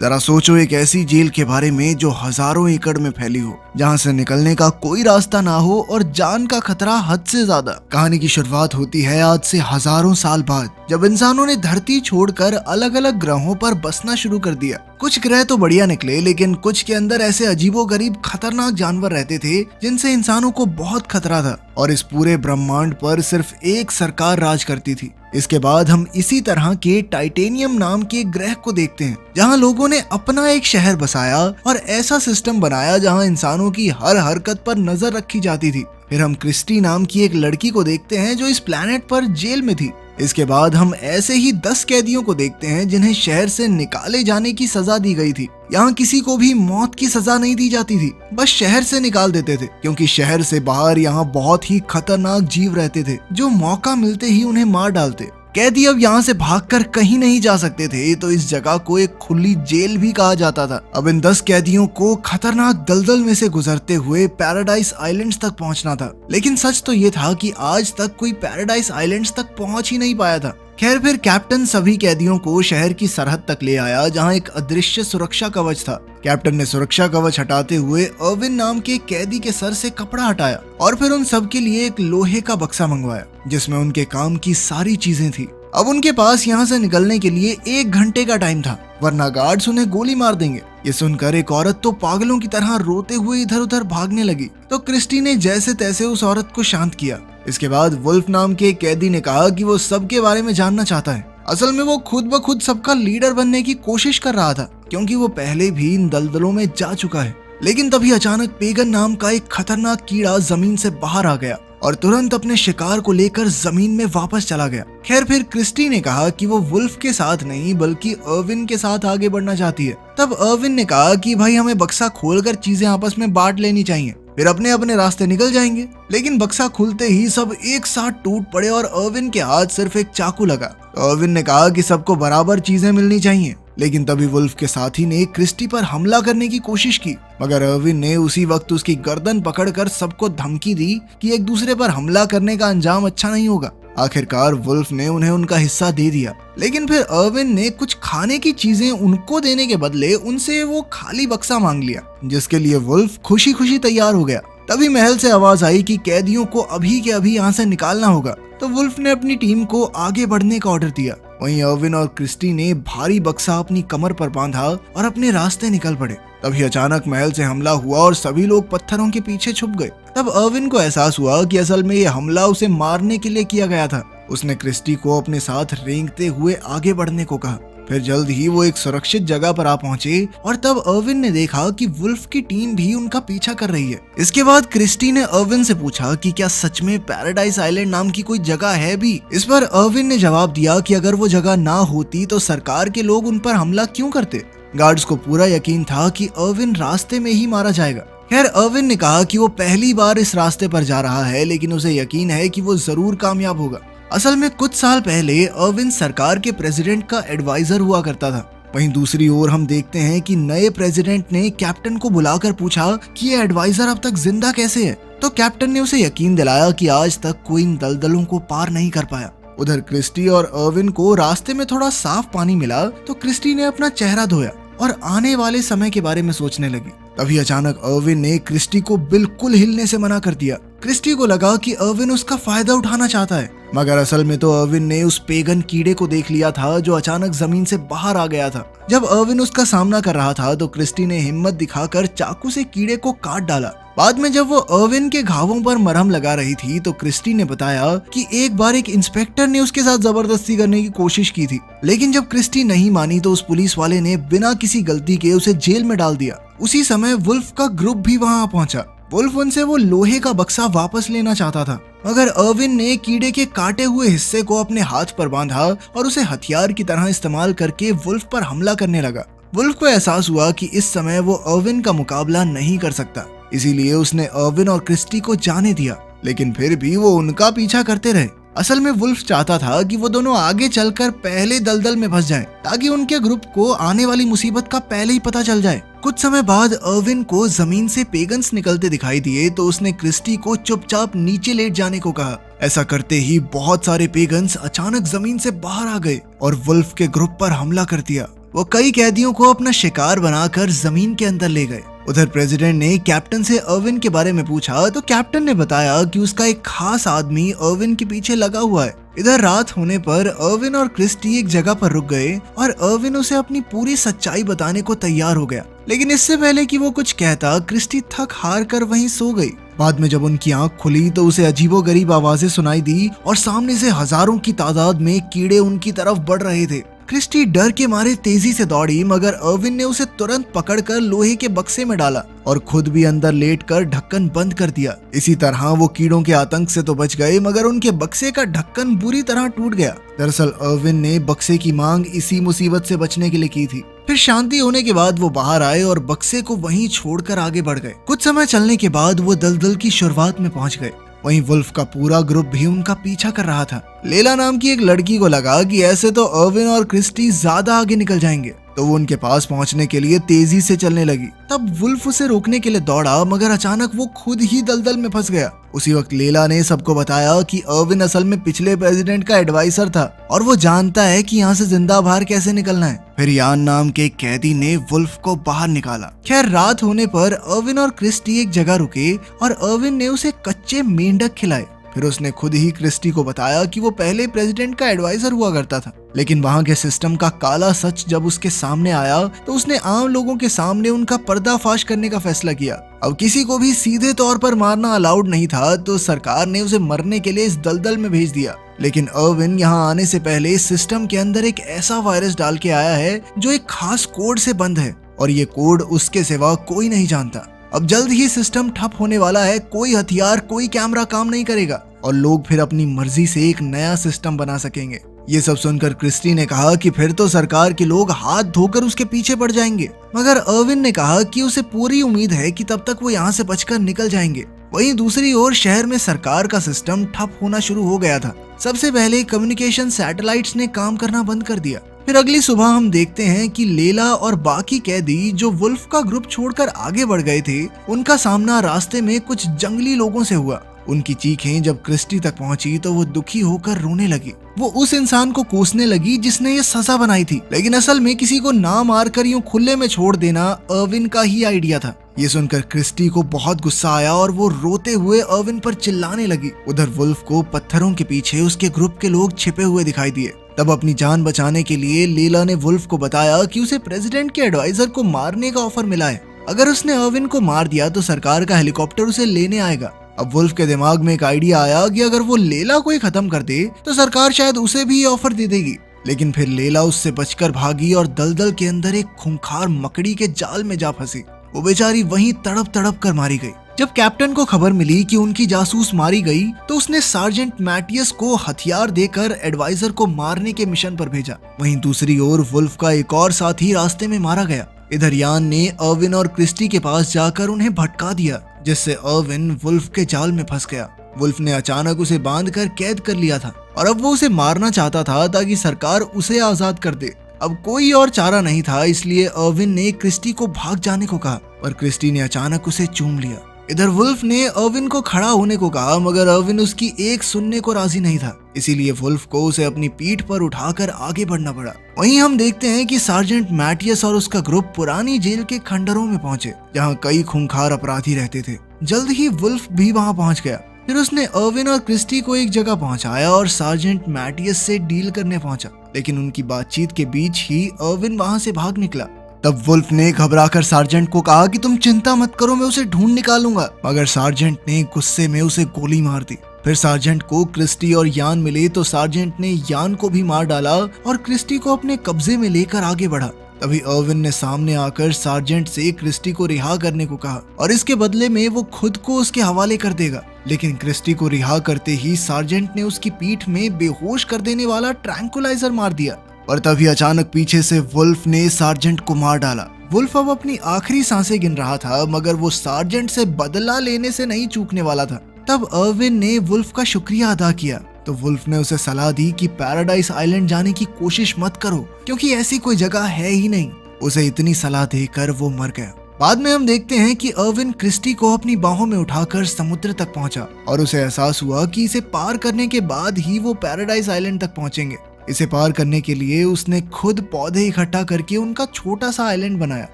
जरा सोचो एक ऐसी जेल के बारे में जो हजारों एकड़ में फैली हो, जहां से निकलने का कोई रास्ता ना हो और जान का खतरा हद से ज्यादा। कहानी की शुरुआत होती है आज से हजारों साल बाद, जब इंसानों ने धरती छोड़कर अलग अलग ग्रहों पर बसना शुरू कर दिया। कुछ ग्रह तो बढ़िया निकले, लेकिन कुछ के अंदर ऐसे अजीबोगरीब खतरनाक जानवर रहते थे जिनसे इंसानों को बहुत खतरा था, और इस पूरे ब्रह्मांड पर सिर्फ एक सरकार राज करती थी। इसके बाद हम इसी तरह के टाइटेनियम नाम के ग्रह को देखते हैं, जहां लोगों ने अपना एक शहर बसाया और ऐसा सिस्टम बनाया जहां इंसानों की हर हरकत पर नजर रखी जाती थी। फिर हम क्रिस्टी नाम की एक लड़की को देखते हैं जो इस प्लेनेट पर जेल में थी। इसके बाद हम ऐसे ही 10 कैदियों को देखते हैं जिन्हें शहर से निकाले जाने की सजा दी गई थी। यहाँ किसी को भी मौत की सजा नहीं दी जाती थी, बस शहर से निकाल देते थे, क्योंकि शहर से बाहर यहाँ बहुत ही खतरनाक जीव रहते थे जो मौका मिलते ही उन्हें मार डालते। कैदी अब यहाँ से भागकर कहीं नहीं जा सकते थे, तो इस जगह को एक खुली जेल भी कहा जाता था। अब इन 10 कैदियों को खतरनाक दलदल में से गुजरते हुए पैराडाइज आइलैंड्स तक पहुंचना था, लेकिन सच तो ये था कि आज तक कोई पैराडाइज आइलैंड्स तक पहुंच ही नहीं पाया था। खैर, फिर कैप्टन सभी कैदियों को शहर की सरहद तक ले आया, जहां एक अदृश्य सुरक्षा कवच था। कैप्टन ने सुरक्षा कवच हटाते हुए अर्विन नाम के कैदी के सर से कपड़ा हटाया और फिर उन सब के लिए एक लोहे का बक्सा मंगवाया, जिसमें उनके काम की सारी चीजें थी। अब उनके पास यहाँ से निकलने के लिए 1 घंटे का टाइम था, वरना गार्ड्स उन्हें गोली मार देंगे। ये सुनकर एक औरत तो पागलों की तरह रोते हुए इधर उधर भागने लगी, तो क्रिस्टी ने जैसे तैसे उस औरत को शांत किया। इसके बाद वुल्फ नाम के कैदी ने कहा कि वो सबके बारे में जानना चाहता है। असल में वो खुद ब खुद सबका लीडर बनने की कोशिश कर रहा था, क्योंकि वो पहले भी इन दलदलों में जा चुका है। लेकिन तभी अचानक पेगन नाम का एक खतरनाक कीड़ा जमीन से बाहर आ गया और तुरंत अपने शिकार को लेकर जमीन में वापस चला गया। खैर, फिर क्रिस्टी ने कहा कि वो वुल्फ के साथ नहीं बल्कि अर्विन के साथ आगे बढ़ना चाहती है। तब अर्विन ने कहा कि भाई हमें बक्सा खोलकर चीजें आपस में बांट लेनी चाहिए, फिर अपने अपने रास्ते निकल जाएंगे। लेकिन बक्सा खुलते ही सब एक साथ टूट पड़े और अर्विन के हाथ सिर्फ एक चाकू लगा। तो अर्विन ने कहा कि सबको बराबर चीजें मिलनी चाहिए, लेकिन तभी वुल्फ के साथी ने क्रिस्टी पर हमला करने की कोशिश की, मगर अर्विन ने उसी वक्त उसकी गर्दन पकड़कर सबको धमकी दी कि एक दूसरे पर हमला करने का अंजाम अच्छा नहीं होगा। आखिरकार वुल्फ ने उन्हें उनका हिस्सा दे दिया, लेकिन फिर अर्विन ने कुछ खाने की चीजें उनको देने के बदले उनसे वो खाली बक्सा मांग लिया, जिसके लिए वुल्फ खुशी खुशी तैयार हो गया। तभी महल से आवाज आई कि कैदियों को अभी के अभी यहाँ से निकालना होगा, तो वुल्फ ने अपनी टीम को आगे बढ़ने का ऑर्डर दिया। वहीं अर्विन और क्रिस्टी ने भारी बक्सा अपनी कमर पर बांधा और अपने रास्ते निकल पड़े। तभी अचानक महल से हमला हुआ और सभी लोग पत्थरों के पीछे छुप गए। तब अर्विन को एहसास हुआ कि असल में ये हमला उसे मारने के लिए किया गया था। उसने क्रिस्टी को अपने साथ रेंगते हुए आगे बढ़ने को कहा। फिर जल्द ही वो एक सुरक्षित जगह पर आ पहुंचे और तब अर्विन ने देखा कि वुल्फ की टीम भी उनका पीछा कर रही है। इसके बाद क्रिस्टी ने अर्विन से पूछा कि क्या सच में पैराडाइज आइलैंड नाम की कोई जगह है भी। इस पर अर्विन ने जवाब दिया कि अगर वो जगह ना होती तो सरकार के लोग उन पर हमला क्यों करते। गार्ड्स को पूरा यकीन था कि अर्विन रास्ते में ही मारा जाएगा। खैर, अर्विन ने कहा कि वो पहली बार इस रास्ते पर जा रहा है, लेकिन उसे यकीन है कि वो जरूर कामयाब होगा। असल में कुछ साल पहले अर्विन सरकार के प्रेसिडेंट का एडवाइजर हुआ करता था। वहीं दूसरी ओर हम देखते हैं कि नए प्रेसिडेंट ने कैप्टन को बुलाकर पूछा कि ये एडवाइजर अब तक जिंदा कैसे है। तो कैप्टन ने उसे यकीन दिलाया कि आज तक कोई इन दलदलों को पार नहीं कर पाया। उधर क्रिस्टी और अर्विन को रास्ते में थोड़ा साफ पानी मिला, तो क्रिस्टी ने अपना चेहरा धोया और आने वाले समय के बारे में सोचने लगी। तभी अचानक अर्विन ने क्रिस्टी को बिल्कुल हिलने से मना कर दिया। क्रिस्टी को लगा कि अर्विन उसका फायदा उठाना चाहता है, मगर असल में तो अर्विन ने उस पेगन कीड़े को देख लिया था जो अचानक जमीन से बाहर आ गया था। जब अर्विन उसका सामना कर रहा था तो क्रिस्टी ने हिम्मत दिखाकर चाकू से कीड़े को काट डाला। बाद में जब वो अर्विन के घावों पर मरहम लगा रही थी तो क्रिस्टी ने बताया कि एक बार एक इंस्पेक्टर ने उसके साथ जबरदस्ती करने की कोशिश की थी, लेकिन जब क्रिस्टी नहीं मानी तो उस पुलिस वाले ने बिना किसी गलती के उसे जेल में डाल दिया। उसी समय वुल्फ का ग्रुप भी वहां पहुंचा। वुल्फ उनसे वो लोहे का बक्सा वापस लेना चाहता था, मगर अर्विन ने कीड़े के काटे हुए हिस्से को अपने हाथ पर बांधा और उसे हथियार की तरह इस्तेमाल करके वुल्फ पर हमला करने लगा। वुल्फ को एहसास हुआ कि इस समय वो अर्विन का मुकाबला नहीं कर सकता, इसीलिए उसने अर्विन और क्रिस्टी को जाने दिया, लेकिन फिर भी वो उनका पीछा करते रहे। असल में वुल्फ चाहता था कि वो दोनों आगे चलकर पहले दलदल में फंस जाएं, ताकि उनके ग्रुप को आने वाली मुसीबत का पहले ही पता चल जाए। कुछ समय बाद अर्विन को जमीन से पेगन्स निकलते दिखाई दिए, तो उसने क्रिस्टी को चुपचाप नीचे लेट जाने को कहा। ऐसा करते ही बहुत सारे पेगन्स अचानक जमीन से बाहर आ गए और वुल्फ के ग्रुप पर हमला कर दिया। वो कई कैदियों को अपना शिकार बनाकर जमीन के अंदर ले गए। उधर प्रेसिडेंट ने कैप्टन से अर्विन के बारे में पूछा तो कैप्टन ने बताया कि उसका एक खास आदमी अर्विन के पीछे लगा हुआ है। इधर रात होने पर अर्विन और क्रिस्टी एक जगह पर रुक गए और अर्विन उसे अपनी पूरी सच्चाई बताने को तैयार हो गया, लेकिन इससे पहले कि वो कुछ कहता क्रिस्टी थक हार कर वहीं सो गई। बाद में जब उनकी आंख खुली तो उसे अजीबोगरीब आवाजें सुनाई दी और सामने से हजारों की तादाद में कीड़े उनकी तरफ बढ़ रहे थे। क्रिस्टी डर के मारे तेजी से दौड़ी, मगर अर्विन ने उसे तुरंत पकड़कर लोहे के बक्से में डाला और खुद भी अंदर लेटकर ढक्कन बंद कर दिया। इसी तरह वो कीड़ों के आतंक से तो बच गए, मगर उनके बक्से का ढक्कन बुरी तरह टूट गया। दरअसल अर्विन ने बक्से की मांग इसी मुसीबत से बचने के लिए की थी। फिर शांति होने के बाद वो बाहर आए और बक्से को वहीं छोड़कर आगे बढ़ गए। कुछ समय चलने के बाद वो दलदल की शुरुआत में पहुंच गए। वहीं वुल्फ का पूरा ग्रुप भी उनका पीछा कर रहा था। लेला नाम की एक लड़की को लगा कि ऐसे तो अर्विन और क्रिस्टी ज्यादा आगे निकल जाएंगे, तो वो उनके पास पहुंचने के लिए तेजी से चलने लगी। तब वुल्फ उसे रोकने के लिए दौड़ा, मगर अचानक वो खुद ही दलदल में फंस गया। उसी वक्त लेला ने सबको बताया कि अर्विन असल में पिछले प्रेसिडेंट का एडवाइजर था और वो जानता है कि यहाँ से जिंदा बाहर कैसे निकलना है। फिर यान नाम के कैदी ने वुल्फ को बाहर निकाला। खैर रात होने पर अर्विन और क्रिस्टी एक जगह रुके और अर्विन ने उसे कच्चे मेंढक खिलाए। फिर उसने खुद ही क्रिस्टी को बताया कि वो पहले प्रेसिडेंट का एडवाइजर हुआ करता था, लेकिन वहां के सिस्टम का काला सच जब उसके सामने आया तो उसने आम लोगों के सामने उनका पर्दाफाश करने का फैसला किया। अब किसी को भी सीधे तौर पर मारना अलाउड नहीं था, तो सरकार ने उसे मरने के लिए इस दलदल में भेज दिया। लेकिन अर्विन यहाँ आने से पहले सिस्टम के अंदर एक ऐसा वायरस डाल के आया है जो एक खास कोड से बंद है और ये कोड उसके सिवा कोई नहीं जानता। अब जल्द ही सिस्टम ठप होने वाला है, कोई हथियार कोई कैमरा काम नहीं करेगा और लोग फिर अपनी मर्जी से एक नया सिस्टम बना सकेंगे। ये सब सुनकर क्रिस्टी ने कहा कि फिर तो सरकार के लोग हाथ धोकर उसके पीछे पड़ जाएंगे, मगर अर्विन ने कहा कि उसे पूरी उम्मीद है कि तब तक वो यहाँ से बचकर निकल जाएंगे। वहीं दूसरी ओर शहर में सरकार का सिस्टम ठप होना शुरू हो गया था। सबसे पहले कम्युनिकेशन सैटेलाइट्स ने काम करना बंद कर दिया। फिर अगली सुबह हम देखते हैं कि लेला और बाकी कैदी जो वुल्फ का ग्रुप छोड़कर आगे बढ़ गए थे, उनका सामना रास्ते में कुछ जंगली लोगों से हुआ। उनकी चीखें जब क्रिस्टी तक पहुंची तो वो दुखी होकर रोने लगी। वो उस इंसान को कोसने लगी जिसने ये सजा बनाई थी, लेकिन असल में किसी को ना मारकर यूं खुले में छोड़ देना अर्विन का ही आइडिया था। ये सुनकर क्रिस्टी को बहुत गुस्सा आया और वो रोते हुए अर्विन पर चिल्लाने लगी। उधर वुल्फ को पत्थरों के पीछे उसके ग्रुप के लोग छिपे हुए दिखाई दिए। तब अपनी जान बचाने के लिए लेला ने वुल्फ को बताया कि उसे प्रेसिडेंट के एडवाइजर को मारने का ऑफर मिला है। अगर उसने अर्विन को मार दिया तो सरकार का हेलीकॉप्टर उसे लेने आएगा। अब वुल्फ के दिमाग में एक आइडिया आया कि अगर वो लेला को ही खत्म कर दे तो सरकार शायद उसे भी ऑफर दे देगी। लेकिन फिर लेला उससे बचकर भागी और दलदल के अंदर एक खूंखार मकड़ी के जाल में जा फंसी। वो बेचारी वहीं तड़प तड़प कर मारी गई। जब कैप्टन को खबर मिली कि उनकी जासूस मारी गई तो उसने सार्जेंट मैटियस को हथियार देकर एडवाइजर को मारने के मिशन पर भेजा। वहीं दूसरी ओर वुल्फ का एक और साथी रास्ते में मारा गया। इधर यान ने अर्विन और क्रिस्टी के पास जाकर उन्हें भटका दिया, जिससे अर्विन वुल्फ के जाल में फंस गया। वुल्फ ने अचानक उसे बांधकर कैद कर लिया था और अब वो उसे मारना चाहता था ताकि सरकार उसे आजाद कर दे। अब कोई और चारा नहीं था, इसलिए अर्विन ने क्रिस्टी को भाग जाने को कहा और क्रिस्टी ने अचानक उसे चूम लिया। इधर वुल्फ ने अर्विन को खड़ा होने को कहा, मगर अर्विन उसकी एक सुनने को राजी नहीं था, इसीलिए वुल्फ को उसे अपनी पीठ पर उठाकर आगे बढ़ना पड़ा। वहीं हम देखते हैं कि सार्जेंट मैटियस और उसका ग्रुप पुरानी जेल के खंडरों में पहुंचे, जहां कई खूंखार अपराधी रहते थे। जल्द ही वुल्फ भी वहां पहुंच गया। फिर उसने अर्विन और क्रिस्टी को एक जगह पहुंचाया और सार्जेंट मैटियस से डील करने पहुंचा, लेकिन उनकी बातचीत के बीच ही अर्विन वहां से भाग निकला। तब वुल्फ ने घबराकर सार्जेंट को कहा कि तुम चिंता मत करो, मैं उसे ढूंढ निकालूंगा, मगर सार्जेंट ने गुस्से में उसे गोली मार दी। फिर सार्जेंट को क्रिस्टी और यान मिले तो सार्जेंट ने यान को भी मार डाला और क्रिस्टी को अपने कब्जे में लेकर आगे बढ़ा। तभी अर्विन ने सामने आकर सार्जेंट से क्रिस्टी को रिहा करने को कहा और इसके बदले में वो खुद को उसके हवाले कर देगा। लेकिन क्रिस्टी को रिहा करते ही सार्जेंट ने उसकी पीठ में बेहोश कर देने वाला ट्रैंकुलाइजर मार दिया और तभी अचानक पीछे से वुल्फ ने सार्जेंट को मार डाला। वुल्फ अब अपनी आखिरी सांसें गिन रहा था, मगर वो सार्जेंट से बदला लेने से नहीं चूकने वाला था। तब अर्विन ने वुल्फ का शुक्रिया अदा किया तो वुल्फ ने उसे सलाह दी कि पैराडाइज आइलैंड जाने की कोशिश मत करो, क्योंकि ऐसी कोई जगह है ही नहीं। उसे इतनी सलाह देकर वो मर गया। बाद में हम देखते हैं कि अर्विन क्रिस्टी को अपनी बाहों में उठाकर समुद्र तक पहुंचा और उसे एहसास हुआ कि इसे पार करने के बाद ही वो पैराडाइज आइलैंड तक पहुंचेंगे। इसे पार करने के लिए उसने खुद पौधे इकट्ठा करके उनका छोटा सा आइलैंड बनाया।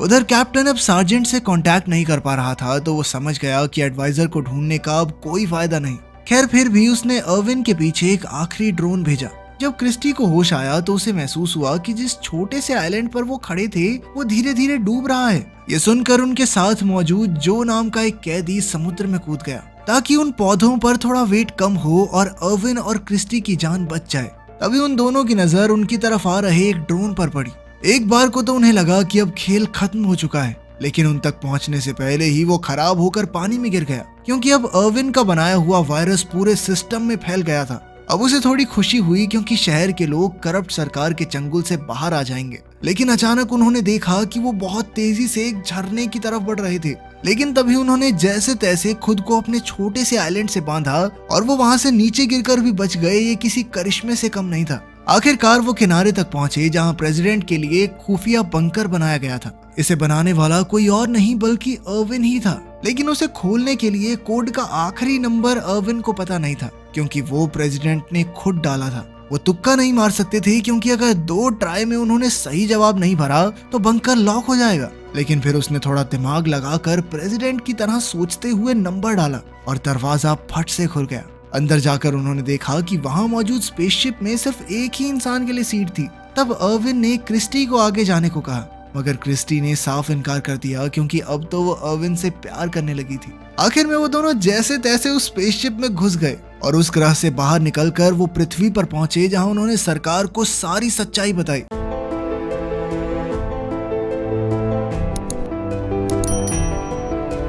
उधर कैप्टन अब सार्जेंट से कांटेक्ट नहीं कर पा रहा था, तो वो समझ गया कि एडवाइजर को ढूंढने का अब कोई फायदा नहीं। खैर फिर भी उसने अर्विन के पीछे एक आखिरी ड्रोन भेजा। जब क्रिस्टी को होश आया तो उसे महसूस हुआ कि जिस छोटे से आइलैंड पर वो खड़े थे वो धीरे धीरे डूब रहा है। ये सुनकर उनके साथ मौजूद जो नाम का एक कैदी समुद्र में कूद गया ताकि उन पौधों पर थोड़ा वेट कम हो और अर्विन और क्रिस्टी की जान बच जाए। तभी उन दोनों की नजर उनकी तरफ आ रहे एक ड्रोन पर पड़ी। एक बार को तो उन्हें लगा कि अब खेल खत्म हो चुका है, लेकिन उन तक पहुंचने से पहले ही वो खराब होकर पानी में गिर गया, क्योंकि अब अर्विन का बनाया हुआ वायरस पूरे सिस्टम में फैल गया था। अब उसे थोड़ी खुशी हुई क्योंकि शहर के लोग करप्ट सरकार के चंगुल से बाहर आ जाएंगे, लेकिन अचानक उन्होंने देखा कि वो बहुत तेजी से एक झरने की तरफ बढ़ रहे थे। लेकिन तभी उन्होंने जैसे तैसे खुद को अपने छोटे से आइलैंड से बांधा और वो वहां से नीचे गिरकर भी बच गए। ये किसी करिश्मे से कम नहीं था। आखिरकार वो किनारे तक पहुंचे जहां प्रेसिडेंट के लिए खुफिया बंकर बनाया गया था। इसे बनाने वाला कोई और नहीं बल्कि अर्विन ही था, लेकिन उसे खोलने के लिए कोड का आखिरी नंबर अर्विन को पता नहीं था, क्योंकि वो प्रेसिडेंट ने खुद डाला था। वो तुक्का नहीं मार सकते थे, क्योंकि अगर 2 ट्राई में उन्होंने सही जवाब नहीं भरा तो बंकर लॉक हो जाएगा। लेकिन फिर उसने थोड़ा दिमाग लगाकर प्रेसिडेंट की तरह सोचते हुए नंबर डाला और दरवाजा फट से खुल गया। अंदर जाकर उन्होंने देखा कि वहां मौजूद स्पेसशिप में सिर्फ एक ही इंसान के लिए सीट थी। तब अर्विन ने क्रिस्टी को आगे जाने को कहा, मगर क्रिस्टी ने साफ इनकार कर दिया, क्योंकि अब तो वो अर्विन से प्यार करने लगी थी। आखिर में वो दोनों जैसे तैसे उस स्पेसशिप में घुस गए और उस ग्रह से बाहर निकलकर वो पृथ्वी पर पहुंचे, जहां उन्होंने सरकार को सारी सच्चाई बताई।